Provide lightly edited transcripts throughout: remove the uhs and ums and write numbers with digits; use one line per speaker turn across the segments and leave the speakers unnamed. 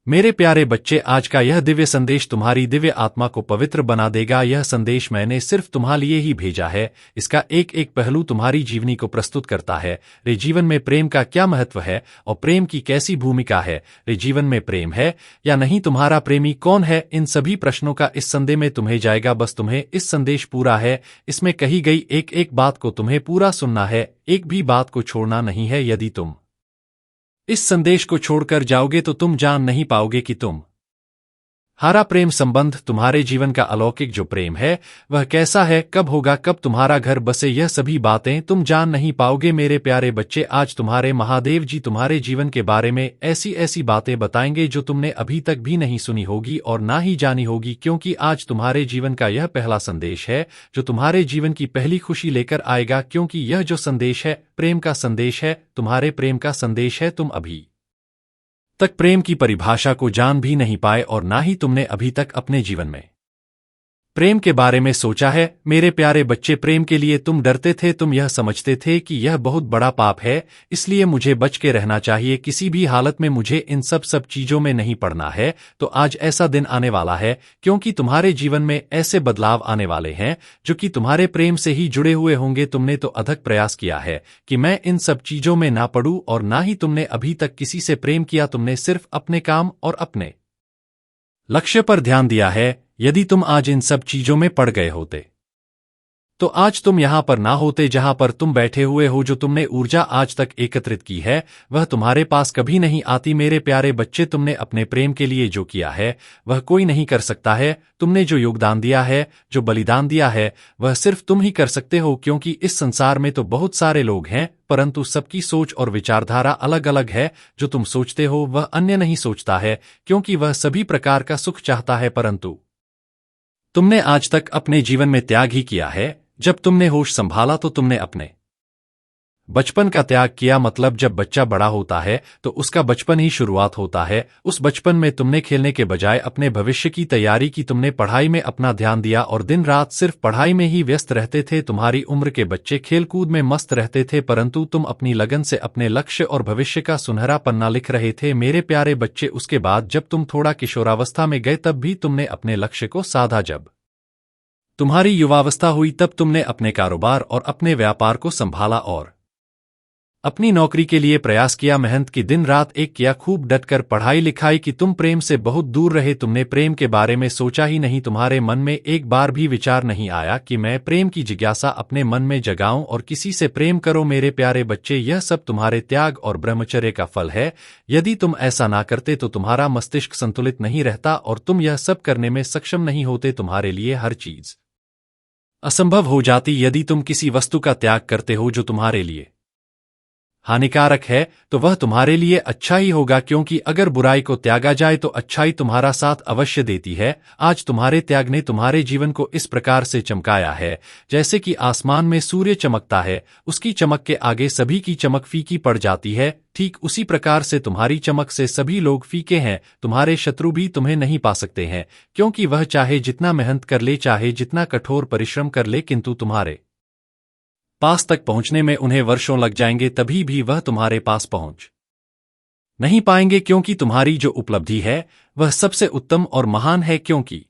मेरे प्यारे बच्चे, आज का यह दिव्य संदेश तुम्हारी दिव्य आत्मा को पवित्र बना देगा। यह संदेश मैंने सिर्फ तुम्हारे लिए ही भेजा है। इसका एक एक पहलू तुम्हारी जीवनी को प्रस्तुत करता है। रे जीवन में प्रेम का क्या महत्व है और प्रेम की कैसी भूमिका है। रे जीवन में प्रेम है या नहीं, तुम्हारा प्रेमी कौन है, इन सभी प्रश्नों का इस संदेश में तुम्हें जाएगा। बस तुम्हें इस संदेश पूरा है, इसमें कही गई एक एक बात को तुम्हें पूरा सुनना है, एक भी बात को छोड़ना नहीं है। यदि तुम इस संदेश को छोड़कर जाओगे तो तुम जान नहीं पाओगे कि तुम हारा प्रेम संबंध, तुम्हारे जीवन का अलौकिक जो प्रेम है वह कैसा है, कब होगा, कब तुम्हारा घर बसे, यह सभी बातें तुम जान नहीं पाओगे। मेरे प्यारे बच्चे, आज तुम्हारे महादेव जी तुम्हारे जीवन के बारे में ऐसी ऐसी बातें बताएंगे जो तुमने अभी तक भी नहीं सुनी होगी और ना ही जानी होगी, क्योंकि आज तुम्हारे जीवन का यह पहला संदेश है जो तुम्हारे जीवन की पहली खुशी लेकर आएगा। क्योंकि यह जो संदेश है प्रेम का संदेश है, तुम्हारे प्रेम का संदेश है। तुम अभी तक प्रेम की परिभाषा को जान भी नहीं पाए और ना ही तुमने अभी तक अपने जीवन में प्रेम के बारे में सोचा है। मेरे प्यारे बच्चे, प्रेम के लिए तुम डरते थे, तुम यह समझते थे कि यह बहुत बड़ा पाप है, इसलिए मुझे बच के रहना चाहिए, किसी भी हालत में मुझे इन सब चीजों में नहीं पड़ना है। तो आज ऐसा दिन आने वाला है, क्योंकि तुम्हारे जीवन में ऐसे बदलाव आने वाले हैं जो कि तुम्हारे प्रेम से ही जुड़े हुए होंगे। तुमने तो अथक प्रयास किया है कि मैं इन सब चीजों में ना पड़ूं और ना ही तुमने अभी तक किसी से प्रेम किया। तुमने सिर्फ अपने काम और अपने लक्ष्य पर ध्यान दिया है। यदि तुम आज इन सब चीजों में पड़ गए होते तो आज तुम यहां पर ना होते जहां पर तुम बैठे हुए हो। जो तुमने ऊर्जा आज तक एकत्रित की है वह तुम्हारे पास कभी नहीं आती। मेरे प्यारे बच्चे, तुमने अपने प्रेम के लिए जो किया है वह कोई नहीं कर सकता है। तुमने जो योगदान दिया है, जो बलिदान दिया है, वह सिर्फ तुम ही कर सकते हो। क्योंकि इस संसार में तो बहुत सारे लोग हैं, परंतु सबकी सोच और विचारधारा अलग अलग है। जो तुम सोचते हो वह अन्य नहीं सोचता है, क्योंकि वह सभी प्रकार का सुख चाहता है, परंतु तुमने आज तक अपने जीवन में त्याग ही किया है। जब तुमने होश संभाला तो तुमने अपने बचपन का त्याग किया। मतलब जब बच्चा बड़ा होता है तो उसका बचपन ही शुरुआत होता है। उस बचपन में तुमने खेलने के बजाय अपने भविष्य की तैयारी की, तुमने पढ़ाई में अपना ध्यान दिया और दिन रात सिर्फ पढ़ाई में ही व्यस्त रहते थे। तुम्हारी उम्र के बच्चे खेलकूद में मस्त रहते थे, परंतु तुम अपनी लगन से अपने लक्ष्य और भविष्य का सुनहरा पन्ना लिख रहे थे। मेरे प्यारे बच्चे, उसके बाद जब तुम थोड़ा किशोरावस्था में गए तब भी तुमने अपने लक्ष्य को साधा। जब तुम्हारी युवावस्था हुई तब तुमने अपने कारोबार और अपने व्यापार को संभाला और अपनी नौकरी के लिए प्रयास किया, मेहनत की, दिन रात एक किया, खूब डटकर पढ़ाई लिखाई की। तुम प्रेम से बहुत दूर रहे, तुमने प्रेम के बारे में सोचा ही नहीं। तुम्हारे मन में एक बार भी विचार नहीं आया कि मैं प्रेम की जिज्ञासा अपने मन में जगाऊं और किसी से प्रेम करो। मेरे प्यारे बच्चे, यह सब तुम्हारे त्याग और ब्रह्मचर्य का फल है। यदि तुम ऐसा ना करते तो तुम्हारा मस्तिष्क संतुलित नहीं रहता और तुम यह सब करने में सक्षम नहीं होते। तुम्हारे लिए हर चीज असंभव हो जाती। यदि तुम किसी वस्तु का त्याग करते हो जो तुम्हारे लिए हानिकारक है तो वह तुम्हारे लिए अच्छा ही होगा, क्योंकि अगर बुराई को त्यागा जाए तो अच्छाई तुम्हारा साथ अवश्य देती है। आज तुम्हारे त्याग ने तुम्हारे जीवन को इस प्रकार से चमकाया है जैसे कि आसमान में सूर्य चमकता है, उसकी चमक के आगे सभी की चमक फीकी पड़ जाती है। ठीक उसी प्रकार से तुम्हारी चमक से सभी लोग फीके हैं। तुम्हारे शत्रु भी तुम्हें नहीं पा सकते हैं, क्योंकि वह चाहे जितना मेहनत कर ले, चाहे जितना कठोर परिश्रम कर ले, किंतु तुम्हारे पास तक पहुंचने में उन्हें वर्षों लग जाएंगे, तभी भी वह तुम्हारे पास पहुंच नहीं पाएंगे। क्योंकि तुम्हारी जो उपलब्धि है वह सबसे उत्तम और महान है, क्योंकि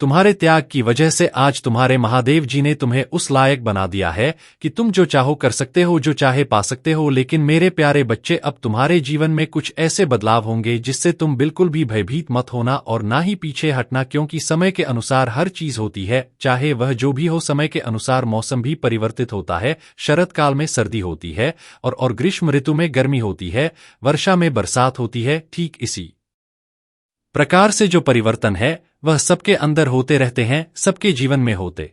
तुम्हारे त्याग की वजह से आज तुम्हारे महादेव जी ने तुम्हें उस लायक बना दिया है कि तुम जो चाहो कर सकते हो, जो चाहे पा सकते हो। लेकिन मेरे प्यारे बच्चे, अब तुम्हारे जीवन में कुछ ऐसे बदलाव होंगे जिससे तुम बिल्कुल भी भयभीत मत होना और ना ही पीछे हटना, क्योंकि समय के अनुसार हर चीज होती है, चाहे वह जो भी हो। समय के अनुसार मौसम भी परिवर्तित होता है। शरद काल में सर्दी होती है और ग्रीष्म ऋतु में गर्मी होती है, वर्षा में बरसात होती है। ठीक इसी प्रकार से जो परिवर्तन है वह सबके अंदर होते रहते हैं, सबके जीवन में होते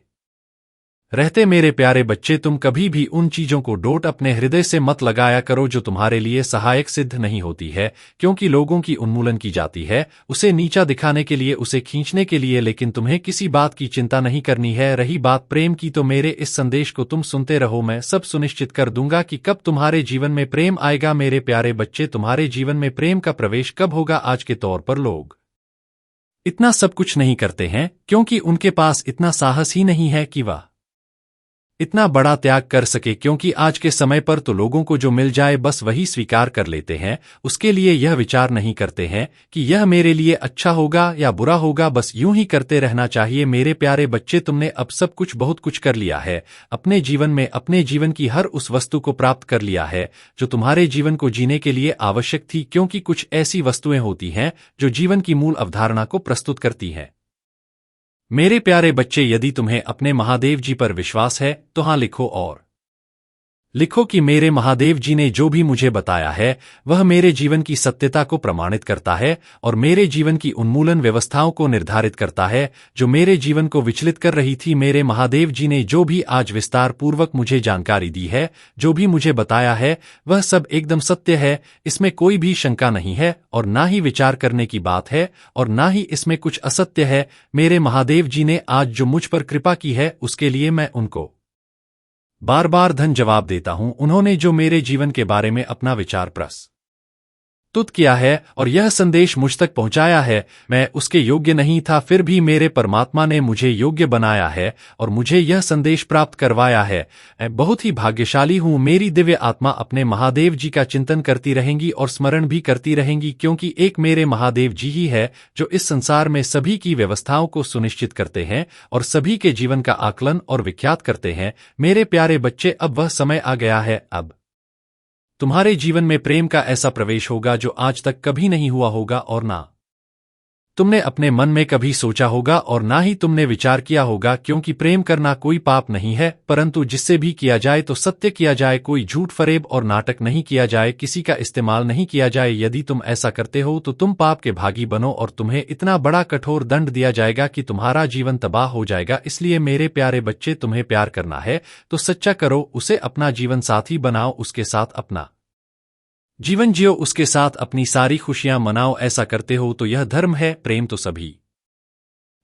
रहते। मेरे प्यारे बच्चे, तुम कभी भी उन चीजों को डोट अपने हृदय से मत लगाया करो जो तुम्हारे लिए सहायक सिद्ध नहीं होती है, क्योंकि लोगों की उन्मूलन की जाती है उसे नीचा दिखाने के लिए, उसे खींचने के लिए। लेकिन तुम्हें किसी बात की चिंता नहीं करनी है। रही बात प्रेम की, तो मेरे इस संदेश को तुम सुनते रहो, मैं सब सुनिश्चित कर दूंगा कि कब तुम्हारे जीवन में प्रेम आएगा। मेरे प्यारे बच्चे, तुम्हारे जीवन में प्रेम का प्रवेश कब होगा? आज के तौर पर लोग इतना सब कुछ नहीं करते हैं क्योंकि उनके पास इतना साहस ही नहीं है कि वह इतना बड़ा त्याग कर सके, क्योंकि आज के समय पर तो लोगों को जो मिल जाए बस वही स्वीकार कर लेते हैं। उसके लिए यह विचार नहीं करते हैं कि यह मेरे लिए अच्छा होगा या बुरा होगा, बस यूं ही करते रहना चाहिए। मेरे प्यारे बच्चे, तुमने अब सब कुछ बहुत कुछ कर लिया है अपने जीवन में, अपने जीवन की हर उस वस्तु को प्राप्त कर लिया है जो तुम्हारे जीवन को जीने के लिए आवश्यक थी, क्योंकि कुछ ऐसी वस्तुएं होती हैं जो जीवन की मूल अवधारणा को प्रस्तुत करती हैं। मेरे प्यारे बच्चे, यदि तुम्हें अपने महादेव जी पर विश्वास है तो हाँ लिखो, और लिखो कि मेरे महादेव जी ने जो भी मुझे बताया है वह मेरे जीवन की सत्यता को प्रमाणित करता है और मेरे जीवन की उन्मूलन व्यवस्थाओं को निर्धारित करता है जो मेरे जीवन को विचलित कर रही थी। मेरे महादेव जी ने जो भी आज विस्तार पूर्वक मुझे जानकारी दी है, जो भी मुझे बताया है, वह सब एकदम सत्य है। इसमें कोई भी शंका नहीं है और ना ही विचार करने की बात है और ना ही इसमें कुछ असत्य है। मेरे महादेव जी ने आज जो मुझ पर कृपा की है उसके लिए मैं उनको बार बार धन जवाब देता हूं। उन्होंने जो मेरे जीवन के बारे में अपना विचार प्रस्तुत किया है और यह संदेश मुझ तक पहुंचाया है, मैं उसके योग्य नहीं था, फिर भी मेरे परमात्मा ने मुझे योग्य बनाया है और मुझे यह संदेश प्राप्त करवाया है। मैं बहुत ही भाग्यशाली हूं। मेरी दिव्य आत्मा अपने महादेव जी का चिंतन करती रहेंगी और स्मरण भी करती रहेंगी, क्योंकि एक मेरे महादेव जी ही है जो इस संसार में सभी की व्यवस्थाओं को सुनिश्चित करते हैं और सभी के जीवन का आकलन और विख्यात करते हैं। मेरे प्यारे बच्चे, अब वह समय आ गया है, अब तुम्हारे जीवन में प्रेम का ऐसा प्रवेश होगा जो आज तक कभी नहीं हुआ होगा और ना तुमने अपने मन में कभी सोचा होगा और ना ही तुमने विचार किया होगा, क्योंकि प्रेम करना कोई पाप नहीं है, परंतु जिससे भी किया जाए तो सत्य किया जाए, कोई झूठ फरेब और नाटक नहीं किया जाए, किसी का इस्तेमाल नहीं किया जाए। यदि तुम ऐसा करते हो तो तुम पाप के भागी बनो और तुम्हें इतना बड़ा कठोर दंड दिया जाएगा कि तुम्हारा जीवन तबाह हो जाएगा। इसलिए मेरे प्यारे बच्चे, तुम्हें प्यार करना है तो सच्चा करो, उसे अपना जीवन साथी बनाओ, उसके साथ अपना जीवन जियो, उसके साथ अपनी सारी खुशियां मनाओ। ऐसा करते हो तो यह धर्म है। प्रेम तो सभी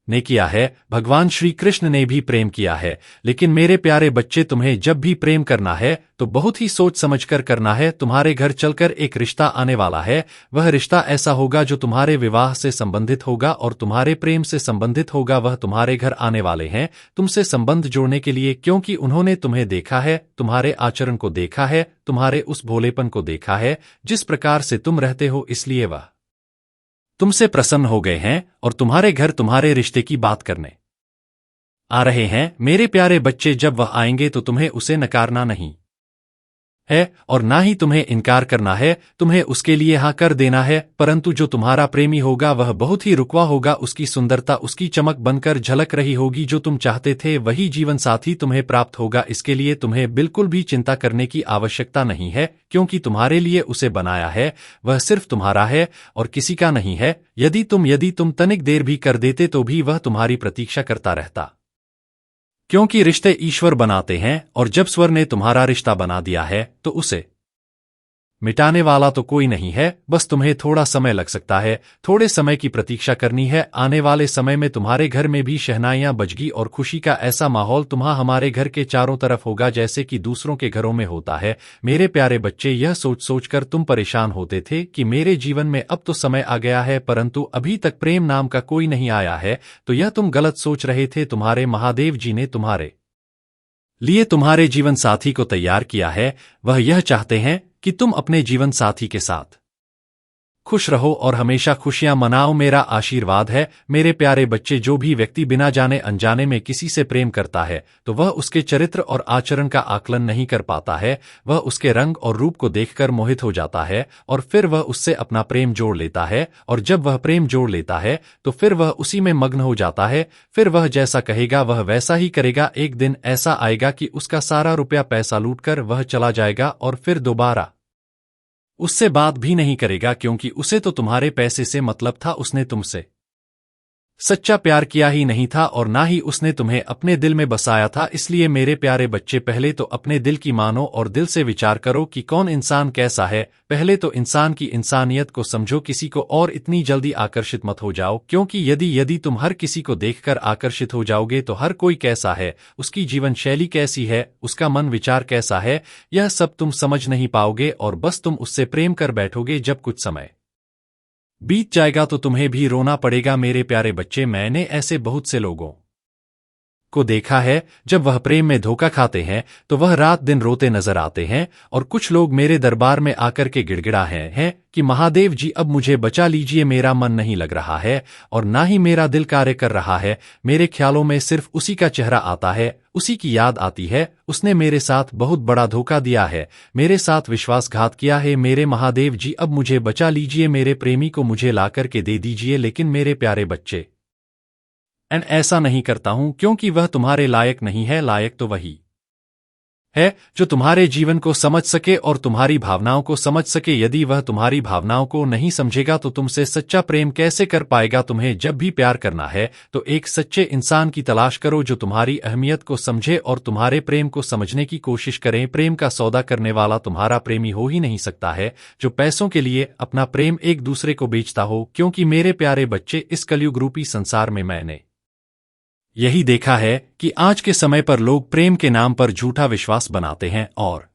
ने किया है, भगवान श्री कृष्ण ने भी प्रेम किया है, लेकिन मेरे प्यारे बच्चे, तुम्हें जब भी प्रेम करना है तो बहुत ही सोच समझकर करना है। तुम्हारे घर चलकर एक रिश्ता आने वाला है, वह रिश्ता ऐसा होगा जो तुम्हारे विवाह से संबंधित होगा और तुम्हारे प्रेम से संबंधित होगा। वह तुम्हारे घर आने वाले हैं तुमसे संबंध जोड़ने के लिए, क्योंकि उन्होंने तुम्हें देखा है, तुम्हारे आचरण को देखा है, तुम्हारे उस भोलेपन को देखा है जिस प्रकार से तुम रहते हो, इसलिए वह तुमसे प्रसन्न हो गए हैं और तुम्हारे घर तुम्हारे रिश्ते की बात करने आ रहे हैं। मेरे प्यारे बच्चे, जब वह आएंगे तो तुम्हें उसे नकारना नहीं है और ना ही तुम्हें इनकार करना है, तुम्हें उसके लिए हाँ कर देना है। परंतु जो तुम्हारा प्रेमी होगा वह बहुत ही रुकवा होगा, उसकी सुंदरता उसकी चमक बनकर झलक रही होगी। जो तुम चाहते थे वही जीवन साथी तुम्हें प्राप्त होगा। इसके लिए तुम्हें बिल्कुल भी चिंता करने की आवश्यकता नहीं है, क्योंकि तुम्हारे लिए उसे बनाया है, वह सिर्फ तुम्हारा है और किसी का नहीं है। यदि तुम तनिक देर भी कर देते तो भी वह तुम्हारी प्रतीक्षा करता रहता, क्योंकि रिश्ते ईश्वर बनाते हैं और जब स्वर ने तुम्हारा रिश्ता बना दिया है तो उसे मिटाने वाला तो कोई नहीं है। बस तुम्हें थोड़ा समय लग सकता है, थोड़े समय की प्रतीक्षा करनी है। आने वाले समय में तुम्हारे घर में भी शहनाइयां बजगी और खुशी का ऐसा माहौल हमारे घर के चारों तरफ होगा जैसे कि दूसरों के घरों में होता है। मेरे प्यारे बच्चे, यह सोच सोचकर तुम परेशान होते थे कि मेरे जीवन में अब तो समय आ गया है, परंतु अभी तक प्रेम नाम का कोई नहीं आया है, तो यह तुम गलत सोच रहे थे। तुम्हारे महादेव जी ने तुम्हारे लिए तुम्हारे जीवन साथी को तैयार किया है। वह यह चाहते हैं कि तुम अपने जीवन साथी के साथ खुश रहो और हमेशा खुशियां मनाओ। मेरा आशीर्वाद है मेरे प्यारे बच्चे, जो भी व्यक्ति बिना जाने अनजाने में किसी से प्रेम करता है तो वह उसके चरित्र और आचरण का आकलन नहीं कर पाता है। वह उसके रंग और रूप को देखकर मोहित हो जाता है और फिर वह उससे अपना प्रेम जोड़ लेता है, और जब वह प्रेम जोड़ लेता है तो फिर वह उसी में मग्न हो जाता है। फिर वह जैसा कहेगा वह वैसा ही करेगा। एक दिन ऐसा आएगा कि उसका सारा रुपया पैसा लूटकर वह चला जाएगा और फिर दोबारा उससे बात भी नहीं करेगा, क्योंकि उसे तो तुम्हारे पैसे से मतलब था। उसने तुमसे सच्चा प्यार किया ही नहीं था और ना ही उसने तुम्हें अपने दिल में बसाया था। इसलिए मेरे प्यारे बच्चे, पहले तो अपने दिल की मानो और दिल से विचार करो कि कौन इंसान कैसा है। पहले तो इंसान की इंसानियत को समझो, किसी को और इतनी जल्दी आकर्षित मत हो जाओ, क्योंकि यदि तुम हर किसी को देखकर आकर्षित हो जाओगे तो हर कोई कैसा है, उसकी जीवन शैली कैसी है, उसका मन विचार कैसा है, यह सब तुम समझ नहीं पाओगे और बस तुम उससे प्रेम कर बैठोगे। जब कुछ समय बीत जाएगा तो तुम्हें भी रोना पड़ेगा। मेरे प्यारे बच्चे, मैंने ऐसे बहुत से लोगों को देखा है, जब वह प्रेम में धोखा खाते हैं तो वह रात दिन रोते नजर आते हैं, और कुछ लोग मेरे दरबार में आकर के गिड़गिड़ा हैं कि महादेव जी अब मुझे बचा लीजिए, मेरा मन नहीं लग रहा है और ना ही मेरा दिल कार्य कर रहा है, मेरे ख्यालों में सिर्फ उसी का चेहरा आता है, उसी की याद आती है, उसने मेरे साथ बहुत बड़ा धोखा दिया है, मेरे साथ विश्वासघात किया है, मेरे महादेव जी अब मुझे बचा लीजिए, मेरे प्रेमी को मुझे ला करके दे दीजिए। लेकिन मेरे प्यारे बच्चे, ऐसा नहीं करता हूं, क्योंकि वह तुम्हारे लायक नहीं है, लायक तो वही है जो तुम्हारे जीवन को समझ सके और तुम्हारी भावनाओं को समझ सके। यदि वह तुम्हारी भावनाओं को नहीं समझेगा तो तुमसे सच्चा प्रेम कैसे कर पाएगा। तुम्हें जब भी प्यार करना है तो एक सच्चे इंसान की तलाश करो जो तुम्हारी अहमियत को समझे और तुम्हारे प्रेम को समझने की कोशिश करें। प्रेम का सौदा करने वाला तुम्हारा प्रेमी हो ही नहीं सकता है जो पैसों के लिए अपना प्रेम एक दूसरे को बेचता हो, क्योंकि मेरे प्यारे बच्चे, इस कलयुग रूपी संसार में मैंने यही देखा है कि आज के समय पर लोग प्रेम के नाम पर झूठा विश्वास बनाते हैं और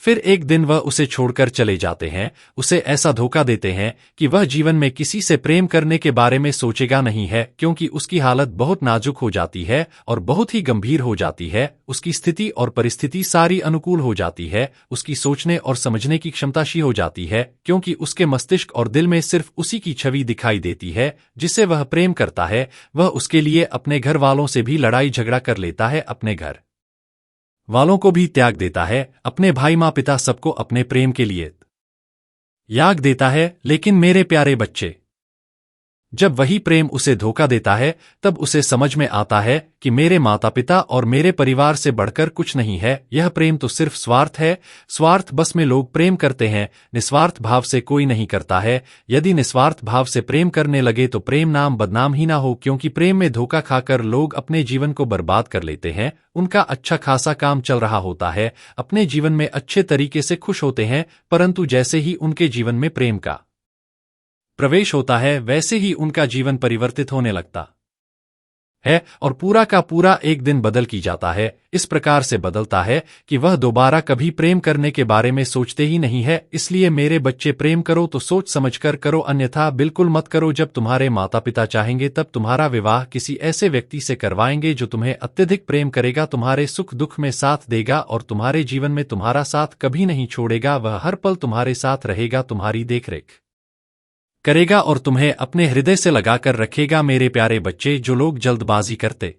फिर एक दिन वह उसे छोड़कर चले जाते हैं, उसे ऐसा धोखा देते हैं कि वह जीवन में किसी से प्रेम करने के बारे में सोचेगा नहीं है, क्योंकि उसकी हालत बहुत नाजुक हो जाती है और बहुत ही गंभीर हो जाती है, उसकी स्थिति और परिस्थिति सारी अनुकूल हो जाती है, उसकी सोचने और समझने की क्षमता शी हो जाती है, क्योंकि उसके मस्तिष्क और दिल में सिर्फ उसी की छवि दिखाई देती है जिसे वह प्रेम करता है। वह उसके लिए अपने घर वालों से भी लड़ाई झगड़ा कर लेता है, अपने घर वालों को भी त्याग देता है, अपने भाई माँ पिता सबको अपने प्रेम के लिए त्याग देता है। लेकिन मेरे प्यारे बच्चे, जब वही प्रेम उसे धोखा देता है तब उसे समझ में आता है कि मेरे माता पिता और मेरे परिवार से बढ़कर कुछ नहीं है, यह प्रेम तो सिर्फ स्वार्थ है। स्वार्थ बस में लोग प्रेम करते हैं, निस्वार्थ भाव से कोई नहीं करता है। यदि निस्वार्थ भाव से प्रेम करने लगे तो प्रेम नाम बदनाम ही ना हो, क्योंकि प्रेम में धोखा खाकर लोग अपने जीवन को बर्बाद कर लेते हैं। उनका अच्छा खासा काम चल रहा होता है, अपने जीवन में अच्छे तरीके से खुश होते हैं, परंतु जैसे ही उनके जीवन में प्रेम का प्रवेश होता है वैसे ही उनका जीवन परिवर्तित होने लगता है और पूरा का पूरा एक दिन बदल की जाता है। इस प्रकार से बदलता है कि वह दोबारा कभी प्रेम करने के बारे में सोचते ही नहीं है। इसलिए मेरे बच्चे, प्रेम करो तो सोच समझकर करो, अन्यथा बिल्कुल मत करो। जब तुम्हारे माता पिता चाहेंगे तब तुम्हारा विवाह किसी ऐसे व्यक्ति से करवाएंगे जो तुम्हें अत्यधिक प्रेम करेगा, तुम्हारे सुख दुख में साथ देगा और तुम्हारे जीवन में तुम्हारा साथ कभी नहीं छोड़ेगा। वह हर पल तुम्हारे साथ रहेगा, तुम्हारी देखरेख करेगा और तुम्हें अपने हृदय से लगाकर रखेगा। मेरे प्यारे बच्चे, जो लोग जल्दबाजी करते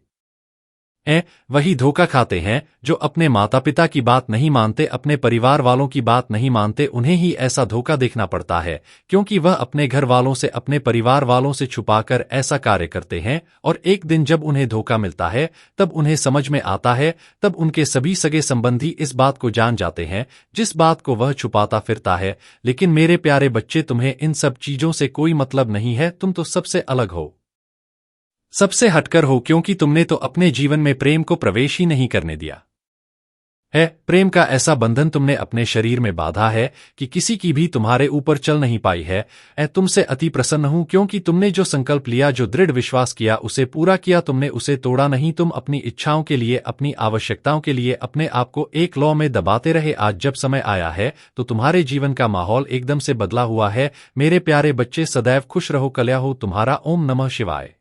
हैं वही धोखा खाते हैं, जो अपने माता पिता की बात नहीं मानते, अपने परिवार वालों की बात नहीं मानते, उन्हें ही ऐसा धोखा देखना पड़ता है, क्योंकि वह अपने घर वालों से, अपने परिवार वालों से छुपाकर ऐसा कार्य करते हैं। और एक दिन जब उन्हें धोखा मिलता है तब उन्हें समझ में आता है, तब उनके सभी सगे संबंधी इस बात को जान जाते हैं जिस बात को वह छुपाता फिरता है। लेकिन मेरे प्यारे बच्चे, तुम्हें इन सब चीजों से कोई मतलब नहीं है, तुम तो सबसे अलग हो, सबसे हटकर हो, क्योंकि तुमने तो अपने जीवन में प्रेम को प्रवेश ही नहीं करने दिया है। प्रेम का ऐसा बंधन तुमने अपने शरीर में बांधा है कि किसी की भी तुम्हारे ऊपर चल नहीं पाई है। तुमसे अति प्रसन्न हूं, क्योंकि तुमने जो संकल्प लिया, जो दृढ़ विश्वास किया, उसे पूरा किया, तुमने उसे तोड़ा नहीं। तुम अपनी इच्छाओं के लिए, अपनी आवश्यकताओं के लिए अपने आप को एक लौ में दबाते रहे। आज जब समय आया है तो तुम्हारे जीवन का माहौल एकदम से बदला हुआ है। मेरे प्यारे बच्चे, सदैव खुश रहो, कल्या हो तुम्हारा। ओम नमः शिवाय।